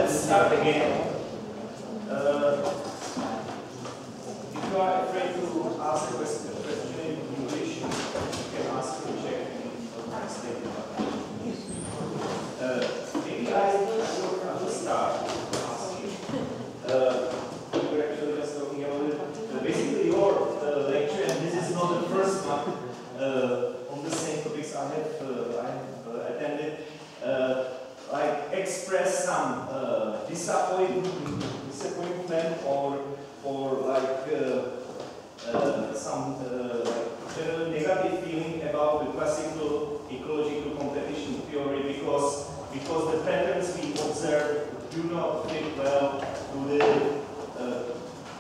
let's start again. If you are afraid to ask a question in English, you can ask in Czech and translate it. Maybe I will start asking. We were actually just talking about it. Basically, your lecture, and this is not the first one on the same topics I have attended. Like express some disappointment or like some general negative feeling about the classical ecological competition theory because the patterns we observe do not fit well to the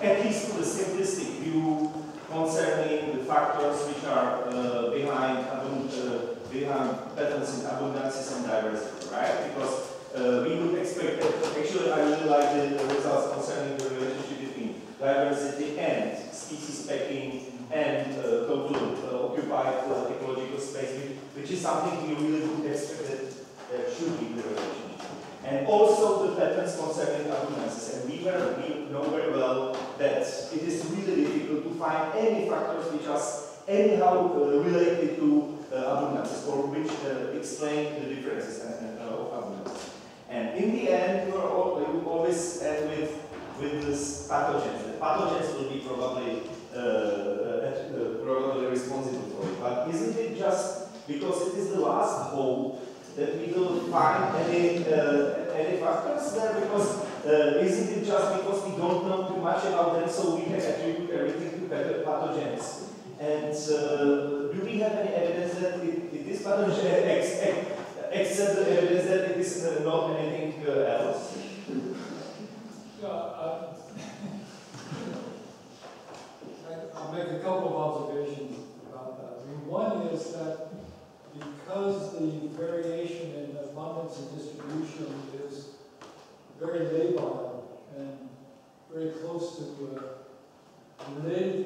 at least to the simplistic view concerning the factors which are behind patterns in abundances and diversity, right? Because we would expect that, actually I really like the results concerning the relationship between diversity and species packing and total occupied ecological space, which is something we really would expect that there should be the relationship. And also the patterns concerning abundances. And we know very well that it is really difficult to find any factors which are anyhow related to abundances or which explain the differences of abundances. And in the end, you always end with this pathogens. The pathogens will be probably responsible for it. But isn't it just because it is the last hope that we will find any factors there? Because isn't it just because we don't know too much about them, so we can attribute everything to pathogens? And do we have any evidence that it is pathogenic, except the evidence that it is not anything else? I'll make a couple of observations about that. I mean, one is that because the variation in abundance and distribution is very labile and very close to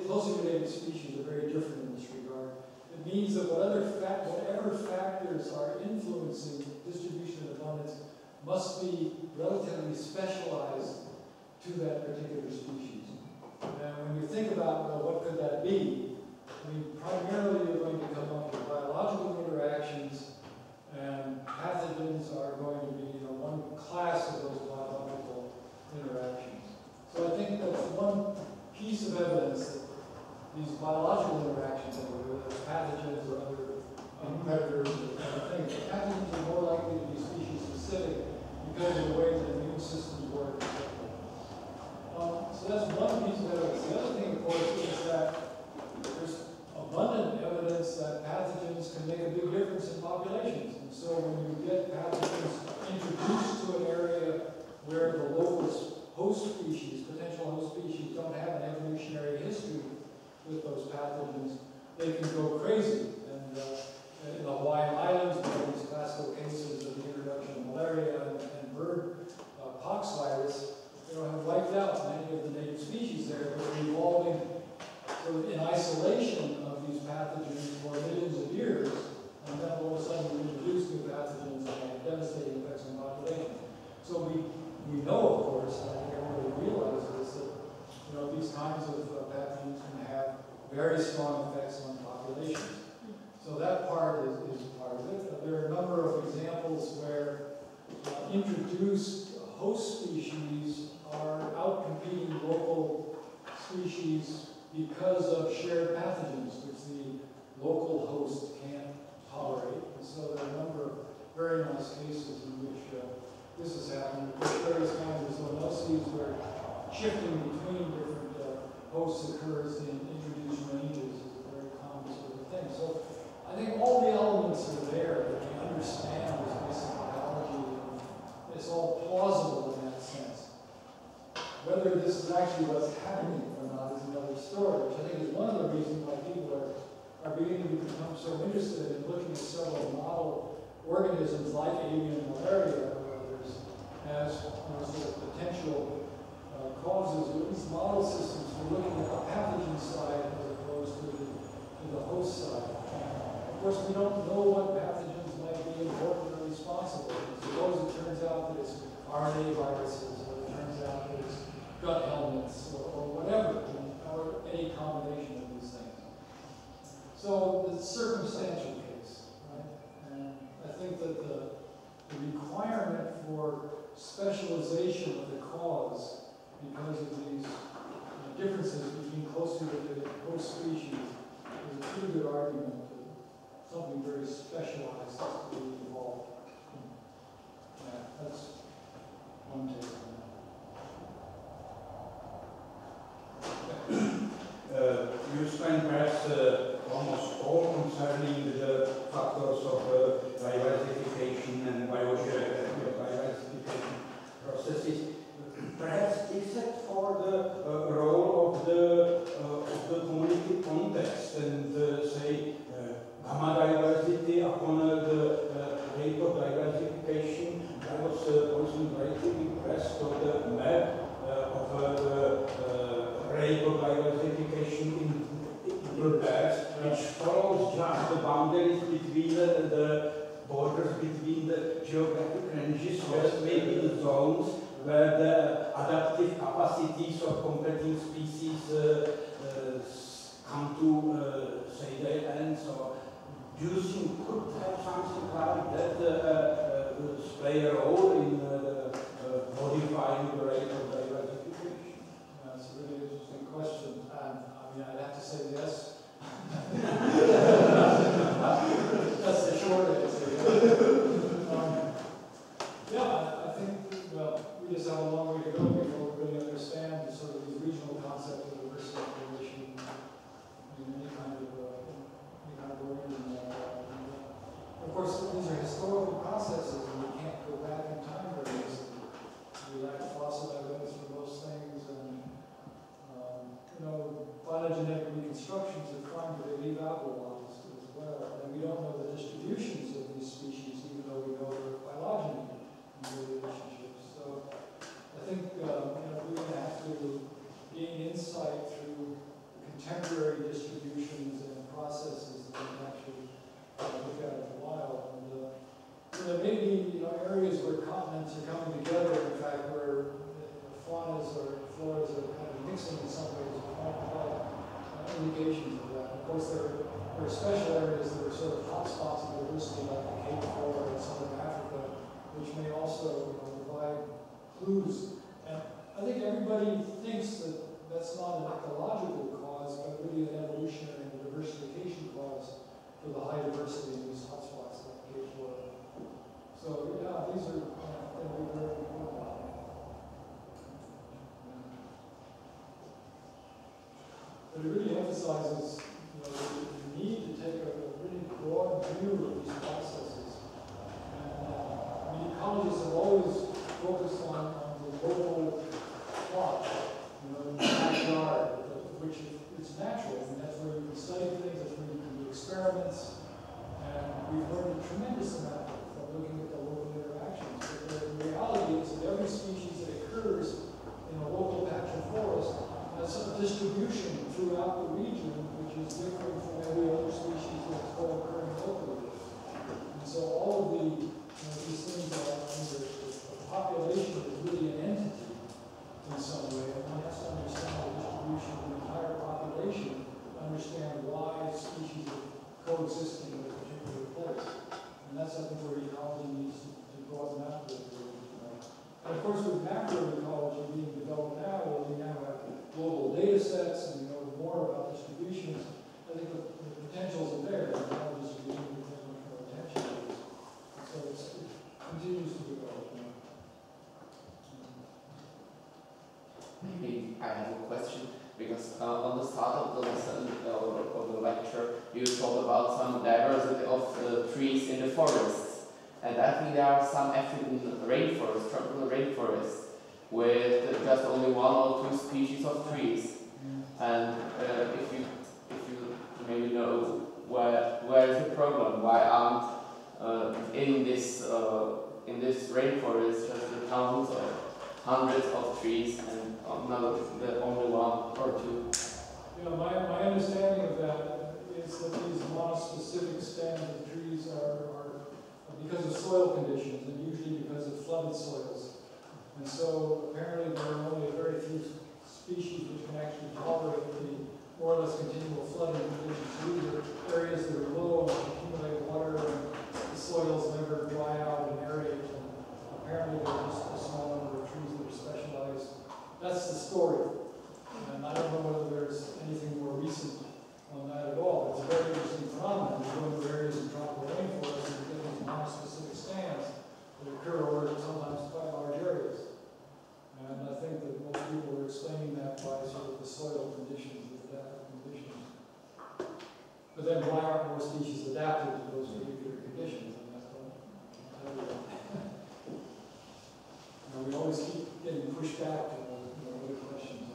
closely related species are very different in this regard. It means that whatever factors are influencing distribution and abundance must be relatively specialized to that particular species. And when you think about, well, what could that be? I mean, primarily you're going to come up with biological interactions, and pathogens are going to be one class of those biological interactions. So I think that's one piece of evidence that these biological interactions, whether they're pathogens or other predators or other things, the pathogens are more likely to be species specific because of the way that immune systems work. So that's one piece of evidence. The other thing, of course, is that there's abundant evidence that pathogens can make a big difference in populations. And so when you get pathogens introduced to an area where the local host species, potential host species, don't have an evolutionary history with those pathogens, they can go crazy. And in the Hawaiian Islands, we have these classical cases of the introduction of malaria and bird pox virus, have wiped out many of the native species there, but are evolving sort of in isolation of these pathogens for millions of years, and then all of a sudden we introduce new pathogens and have devastating effects on populations. So we know, of course, and I think everybody realizes that these kinds of pathogens can have very strong effects on populations. So that part is part of it. There are a number of examples where introduced host species are outcompeting local species because of shared pathogens, which the local host can't tolerate. And so there are a number of very nice cases in which this has happened. There's various kinds of zoonoses where shifting between different hosts occurs in introduced ranges is a very common sort of thing. So I think all the elements are there that we understand this basic biology, and it's all plausible in that sense. Whether this is actually what's happening or not is another story, which I think is one of the reasons why people are beginning to become so interested in looking at several model organisms like avian malaria or others as sort of potential causes, or at least model systems for looking at the pathogen side as opposed to the host side. Of course, we don't know what pathogens might be important or responsible. Suppose it turns out that it's RNA viruses, or it turns out there's gut helmets, or whatever, or any combination of these things. So it's a circumstantial case, right? And I think that the requirement for specialization of the cause because of these differences between closely related host species is a pretty good argument that something very specialized has to be involved. Yeah, that's one take on that. You explained perhaps almost all concerning the factors of diversification and biodiversification processes. Perhaps except for the role of the community context and say gamma diversity upon the rate of diversification. I was greatly impressed with the map of the rate of diversification in birds, which follows just the boundaries between the borders between the geographic ranges, where maybe the zones where the adaptive capacities of competing species come to say their end. So do you think could have something like that play a role in modifying the rate of diversification? That's a really interesting question. I mean, I'd have to say yes. That's the short answer. Yeah, I think, well, we just have a long way to go before we really understand the sort of these regional concepts of diversity relation in any kind of organ. Of course, these are historical processes, and we can't go back in time very easily. We lack fossil evidence for most things, and phylogenetic reconstructions are trying to leave out a lot as well. And we don't know the distributions of these species, even though we know their phylogeny and their relationships. So I think we're going to have to gain insight through contemporary distributions and processes that we can actually look at in the wild. And there may be areas where continents are coming together, in fact, where faunas or floras are kind of mixing in some ways. Indications of that. Of course, there are special areas that are sort of hotspots of diversity, like the Cape Flora in southern Africa, which may also provide clues. And I think everybody thinks that that's not an ecological cause, but really an evolutionary and diversification cause for the high diversity in these hotspots like Cape Flora. So yeah, these are going to be very important. But it really emphasizes the need to take a really broad view of these processes. And ecologists have always focused on the local plot, in the backyard, which is natural. I mean, that's where you can study things, that's where you can do experiments. And we've learned a tremendous amount from looking at the local interactions. But the reality is that every species that occurs in a local patch of forest has a distribution throughout the region, which is different from every other species that's occurring locally. And so all of these things are, the population is really an entity in some way, and one has to understand the distribution of the entire population, understand why species are coexisting in a particular place. And that's something where ecology needs to broaden out a bit. And of course, with macroecology being developed now, where we now have global data sets and we know more about distributions, I think the potentials are there. Ecologists are beginning to pay much more attention to this. So it continues to develop. Maybe I have a question, because on the start of the lesson, of the lecture, you talked about some diversity of trees in the forests. And I think there are some African rainforests, tropical rainforests, with just only one or two species of trees. And if you maybe know where is the problem, why aren't in this rainforest just thousands or hundreds of trees and not the only one or two? My understanding of that is that these monospecific stands of trees are because of soil conditions, and usually because of flooded soils, And so apparently there are only very few species which can actually tolerate the more or less continual flooding conditions. These are areas that are low and accumulate water, and the soils never dry out and aerate. And apparently there are just a small number of trees that are specialized. That's the story. And I don't know whether there's anything more recent on that at all. It's a very interesting phenomenon. You go into areas in tropical rainforest and you get these non-specific stands that occur over sometimes quite large areas. And I think that most people are explaining that by sort of the soil conditions, the adaptive conditions. But then why aren't more species adapted to those particular conditions? And that's what I'm telling you. We always keep getting pushed back to other questions.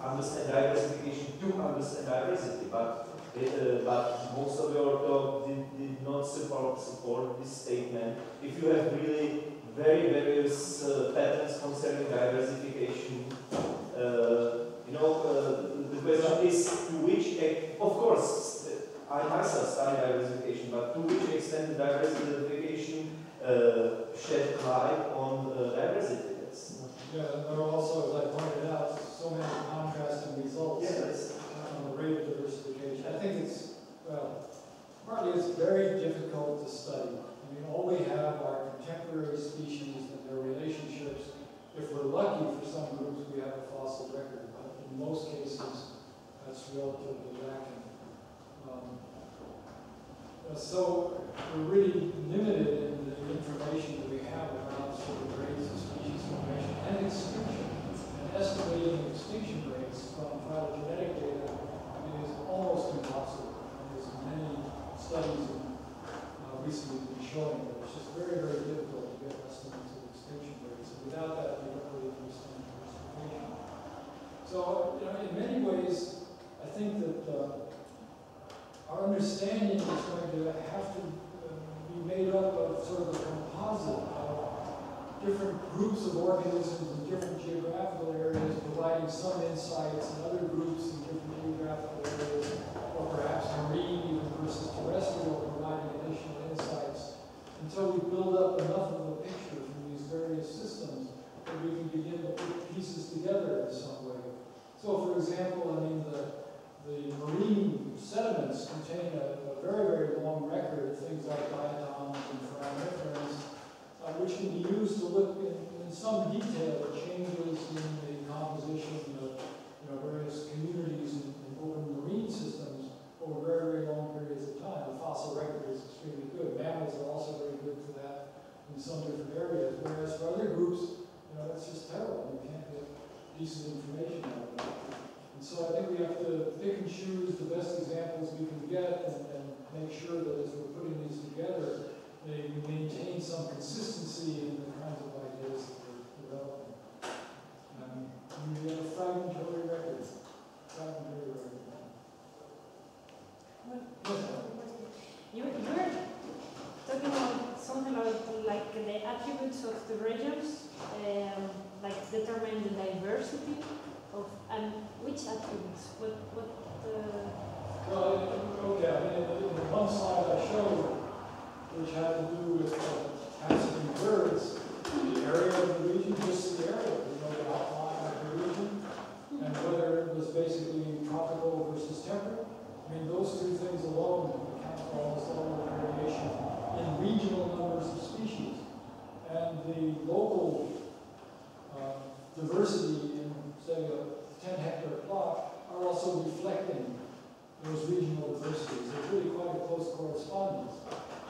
Understand diversification to understand diversity, but most of your talk did not support this statement. If you have really various patterns concerning diversification, the question is to which, of course, I myself study diversification, but to which extent diversification shed light on diversity? Yeah, there are also, as I pointed out, so many contrasting results on the rate of diversification. I think it's, partly it's very difficult to study. I mean, all we have are contemporary species and their relationships. If we're lucky for some groups, we have a fossil record, but in most cases, that's relatively lacking. So we're really limited in the information that we have around sort of rates of species formation and extinction. And estimating extinction rates from phylogenetic data is almost impossible. And there's many studies recently been showing that it's just very, very difficult to get estimates of extinction rates. And without that, you don't really understand diversification. So, in many ways, I think that our understanding is going to have to be made up of sort of a composite of different groups of organisms in different geographical areas, providing some insights, and other groups in different geographical areas, or perhaps marine even versus terrestrial, providing additional insights, until we build up enough of a picture from these various systems that we can begin to put pieces together in some way. So, for example, I mean, the marine sediments contain a very, very long record of things like diatoms and foraminiferans, which can be used to look in some detail at changes in the composition of various communities in open marine systems over very, very long periods of time. The fossil record is extremely good. Mammals are also very good for that in some different areas, whereas for other groups, it's just terrible. You can't get decent information out of it. And so I think we have to pick and choose the best examples we can get and make sure that as we're putting these together, they maintain some consistency in the kinds of ideas that we're developing. We have a fragmentary record. You were talking about something about like the attributes of the regions, like determine the diversity of, and which attributes? Well, okay, I mean, in the one slide I showed, which had to do with passing birds, the area of the region, just the area, the outline of the region, and whether it was basically tropical versus temperate. I mean, those two things alone account for almost all the variation in regional numbers of species. And the local diversity in, say, a 10-hectare plot are also reflecting those regional diversities. There's really quite a close correspondence.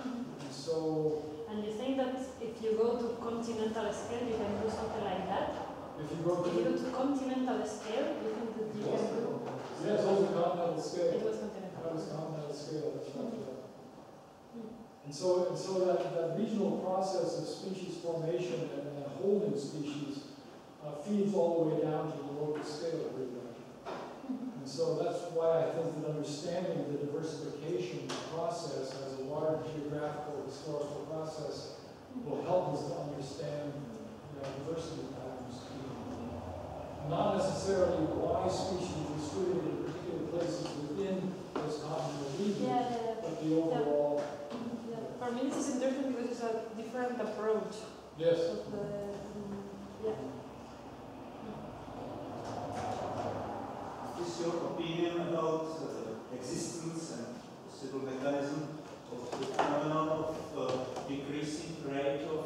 And so... And you think that if you go to continental scale, you can do something like that? If you go to continental scale, you think that you can do? Yes, it was a continental scale. It was continental. That was continental scale, that's right. And so that regional process of species formation and holding species feeds all the way down to the local scale pretty much. And so that's why I think that understanding the diversification process as a large geographical historical process will help us to understand diversity patterns. Not necessarily why species are distributed in particular places within those continental regions, but the overall. For me, this is interesting because it's a different approach. Yes. Of the, Is your opinion about existence and possible mechanism of the phenomenon of decreasing rate of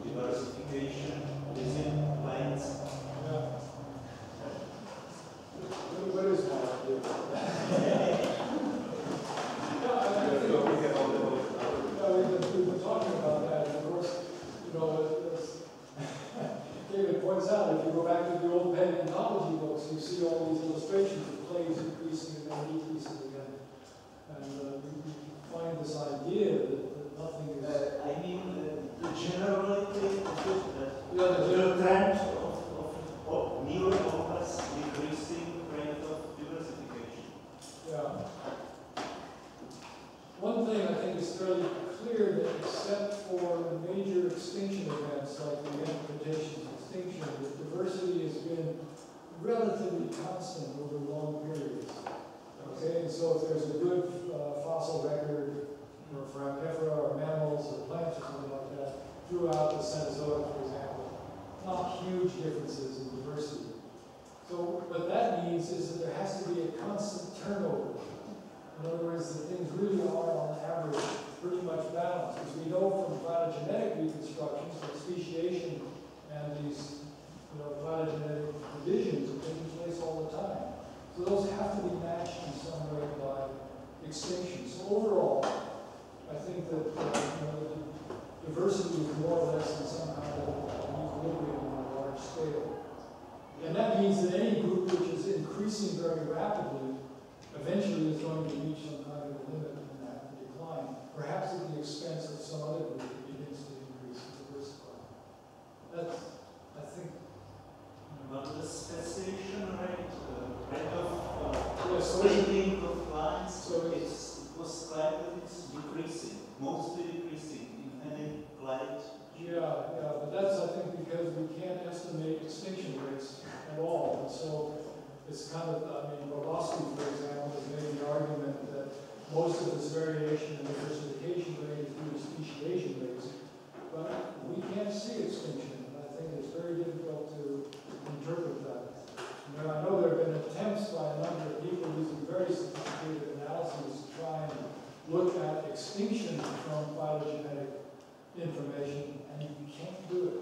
diversification within planes? Yeah. What is my idea? We've been talking about that, and of course, as David points out, if you go back to the old paleontology books, you see all these illustrations of clades increasing and then decreasing again. And we find this idea that nothing is... I mean, the generality of it, the trend of nearly always decreasing rate of diversification. Yeah. One thing I think is fairly clear that except for major extinction events like the Cretaceous extinction, the diversity has been relatively constant over long periods. Okay, and so if there's a good fossil record for foraminifera or mammals or plants or something like that throughout the Cenozoic, for example, not huge differences in diversity. So what that means is that there has to be a constant turnover. In other words, that things really are, on average, pretty much balanced. Because we know from phylogenetic reconstructions that speciation and these phylogenetic divisions are taking place all the time. So those have to be matched in some way by extinction. So overall, I think that the diversity is more or less in some kind of equilibrium on a large scale. And that means that any group which is increasing very rapidly eventually is going to reach some kind of limit in that decline, perhaps at the expense of some other group that begins to increase and diversify. That's, I think. But the speciation rate, rate of Yes, splitting of lines, so it was claimed that it's decreasing, mostly decreasing in any glide. Yeah, but that's, I think, because we can't estimate extinction rates at all. And so it's kind of, Bobrovsky, for example, has made the argument that most of this variation in diversification rate is due to speciation rates. But we can't see extinction, and I think it's very difficult to interpret that. I know there have been attempts by a number of people using very sophisticated analyses to try and look at extinction from phylogenetic information, and you can't do it.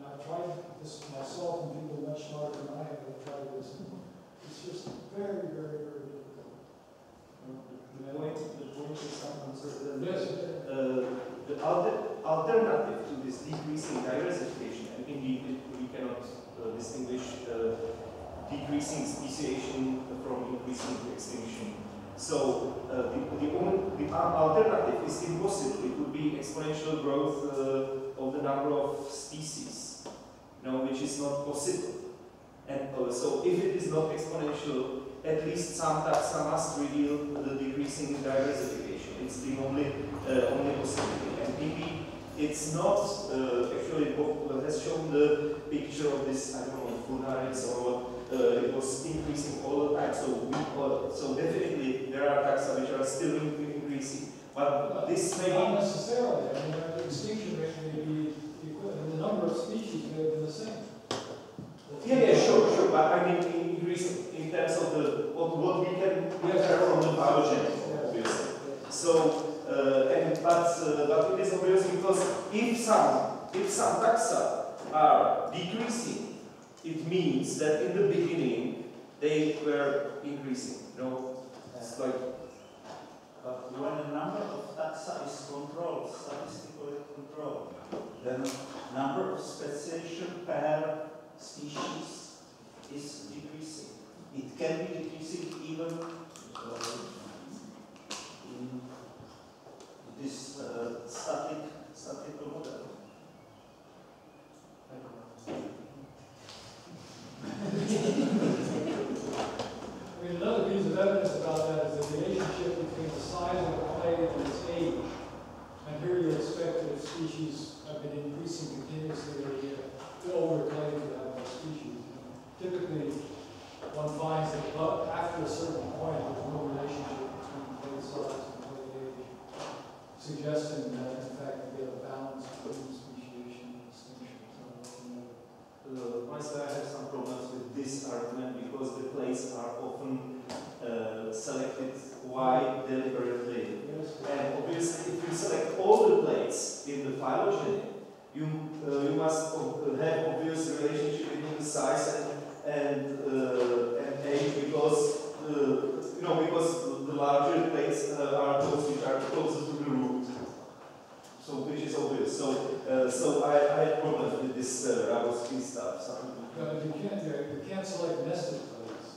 I've tried this myself, and people much smarter than I have tried this. It's just very, very, very difficult. The point is something. Yes. The alternative to this decreasing diversification, and indeed we cannot distinguish decreasing speciation from increasing extinction. So the alternative is impossible. It would be exponential growth of the number of species, which is not possible. And so if it is not exponential, at least some taxa must reveal the decreasing diversification. It's the only possibility. And maybe it's not actually Bob has shown the picture of this, I don't know, Funaris or what. It was increasing all the time. So definitely there are taxa which are still increasing. But this may not necessarily. The extinction rate may be equivalent. The number of species may have been the same. Yeah, sure. But increasing in terms of what we can gather from the phylogenetic, obviously. So, but it is obvious because if some taxa are decreasing, it means that in the beginning they were increasing. It's like. But when a number of taxa is controlled, statistically controlled, then number of speciation per species is decreasing. It can be decreasing even in this statical model. suggesting that in fact you get a balance between speciation and extinction. Honestly, I have some problems with this argument because the plates are often selected why deliberately. Yes. And obviously, if you select all the plates in the phylogeny, you must have obvious relationship between the size and age because because the larger plates are those which are closer to the root. So which is obvious. So I had problems with this Ragowski stuff. You can't select nested plates.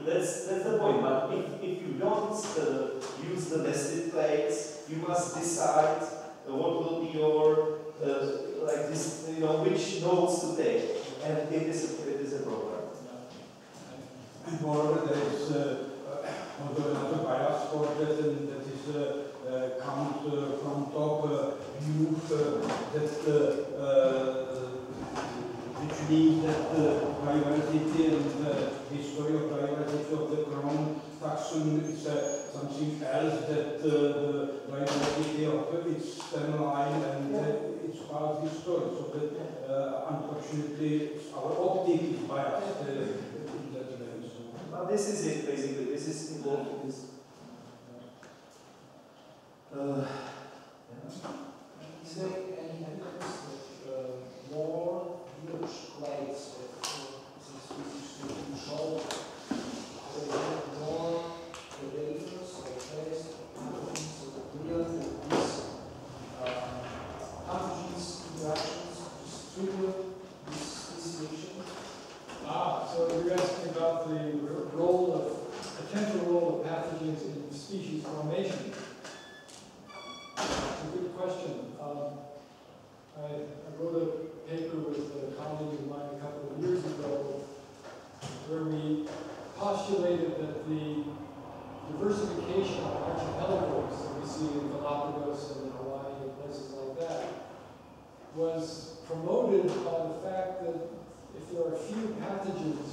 That's the point. But if you don't use the nested plates, you must decide what will be your like this, which nodes to take, and it is a problem. And moreover, there is also another bias for that, and that is count from top view which means that diversity and history of diversity of the Chrome taxon is something else, that the diversity of its stem line and its part history. So that unfortunately our optic is biased in that way. But this is it basically. This is involved in this. Is there any evidence that more huge clades of some species to show they have more predators or pests or pathogens, so that really these pathogens interactions just trigger this speciation? So you're asking about the potential role of pathogens in species formation. It's a good question. I wrote a paper with a colleague of mine a couple of years ago where we postulated that the diversification of archipelagos that we see in Galapagos and in Hawaii and places like that was promoted by the fact that if there are few pathogens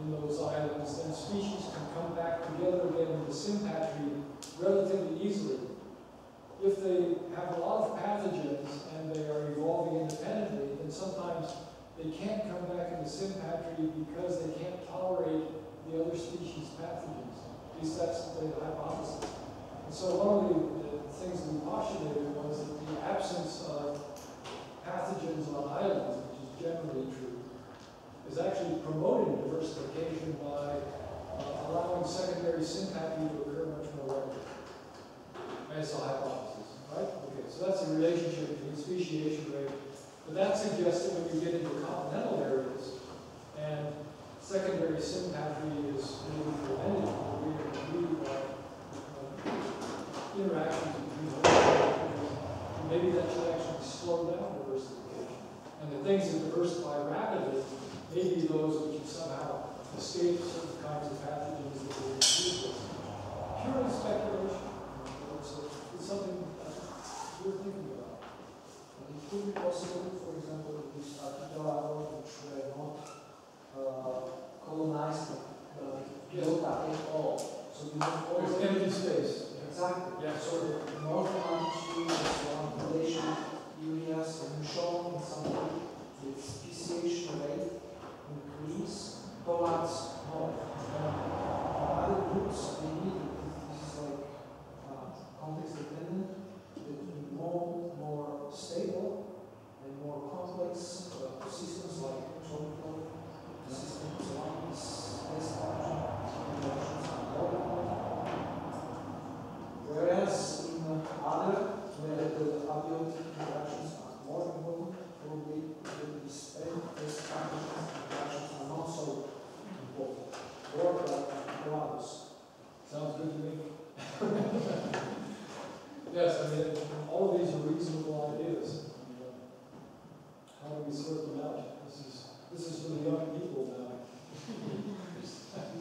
in those islands, then species can come back together again into sympatry relatively easily. If they have a lot of pathogens and they are evolving independently, then sometimes they can't come back into sympatry because they can't tolerate the other species' pathogens. At least that's the hypothesis. And so one of the things we postulated was that the absence of pathogens on islands, which is generally true, is actually promoting diversification by allowing secondary sympathy to occur much more readily. That's a hypothesis, right? Okay, so that's the relationship between speciation rate. But that suggests that when you get into continental areas and secondary sympatry is maybe prevented to a greater degree by interactions between pathogens, maybe that should actually slow down diversification. And the things that diversify rapidly may be those which have somehow escaped certain kinds of pathogens that they infuse with. Purely speculation. It's something we're thinking about. And it could be possible, for example, that this archipelago, which were not colonized Biota at all. So we have all There's empty space. Exactly. Yeah. So the northern altitude and so on, relation areas have been shown in some way with speciation rate increase towards north. Other groups, they need it. This is like context dependent, that in more stable and more complex systems like tropical systems like this pathogen interactions are more important. Whereas in other, where the abiotic interactions are more important, probably the pest pathogen interactions are not so important. Or like Galapagos. Sounds good to me. Yes, I mean, all of these are reasonable ideas. How do we sort them out? This is for the young people now.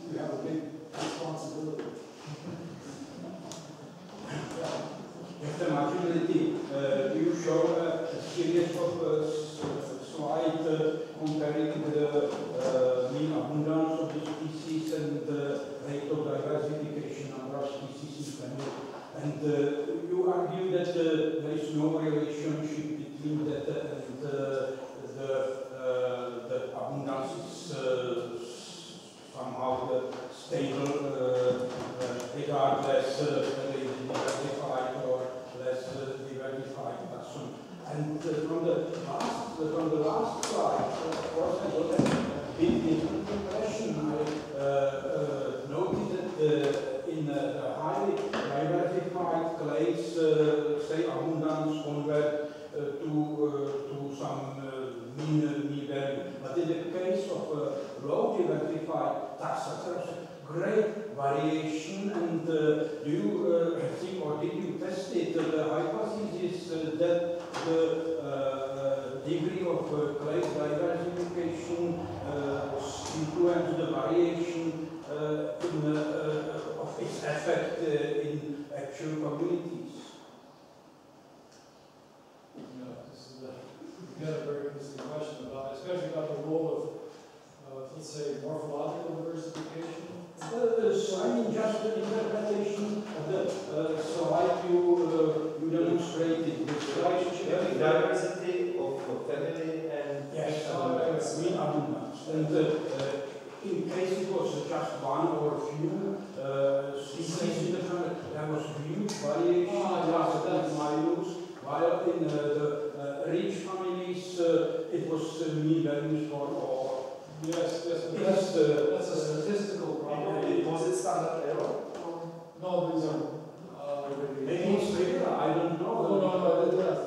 You have a big responsibility. With the marginality, you show a series of slides comparing the mean abundance of the species and the rate of diversification, number of species in family. And you argue believe that there is no relationship between that and the abundance is somehow stable, regardless whether it is diversified or less diversified person. And from the last slide, of course, I got a bit different impression. I noted that in the highly diversified clays, say abundance convert to some mean value. But in the case of low diversified taxa, there's a great variation. And do you think, or did you test it? The hypothesis that the degree of clay diversification influence the variation of its effect in actual communities. Yeah, this is again a very interesting question about, especially about the role of, let's say, morphological diversification. So I mean, just the interpretation of the slide you demonstrated, this relationship, diversity of family and yes, mean abundance. And in case it was just one or few species in the family, there was huge variation, minus, while in the rich families it was mean values for all. Yes, Yes, that's a statistical problem. was it standard error? No, these are, Maybe it's bigger, I don't know. No,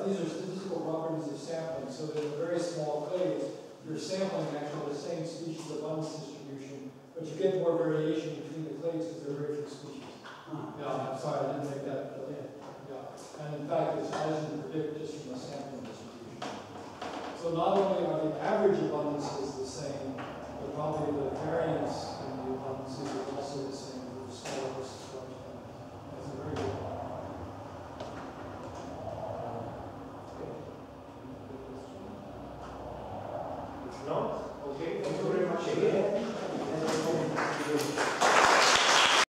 these are statistical properties of sampling, so that in very small clays, you're sampling actually the same species abundance distribution, but you get more variation between the clays because they're very few species. Yeah, I'm sorry, I didn't make that, yeah. And in fact, it's as you predict just from the sampling distribution. So not only are the average abundances the same, but probably the variance in the abundances is also the same for small versus large clays. That's a very good point. If not,